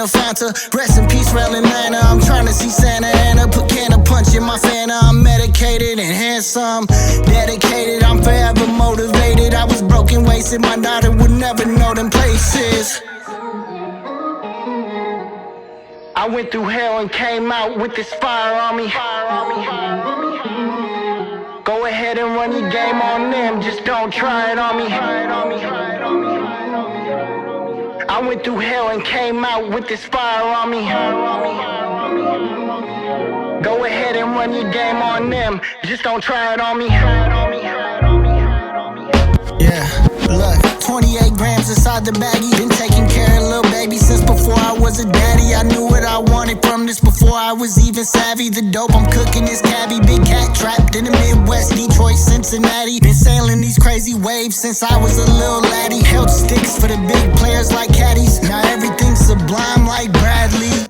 Fanta. Rest in peace, Rail Atlanta. I'm trying to see Santa Ana. Put can of punch in my Fanta. I'm medicated and handsome, dedicated. I'm forever motivated. I was broken, wasted. My daughter would never know them places. I went through hell and came out with this fire on me. Go ahead and run your game on them, just don't try it on me. I went through hell and came out with this fire on me. Go ahead and run your game on them, just don't try it on me. Yeah, look, 28 grams inside the baggie. Been taking care of little baby since before I was a daddy. I knew what I wanted from this before I was even savvy. The dope I'm cooking is cabbie. Big cat trapped in the Midwest, Detroit, Cincinnati. Been sailing these crazy waves since I was a little laddie. Held sticks for the big players like caddies. Now everything's sublime like Bradley.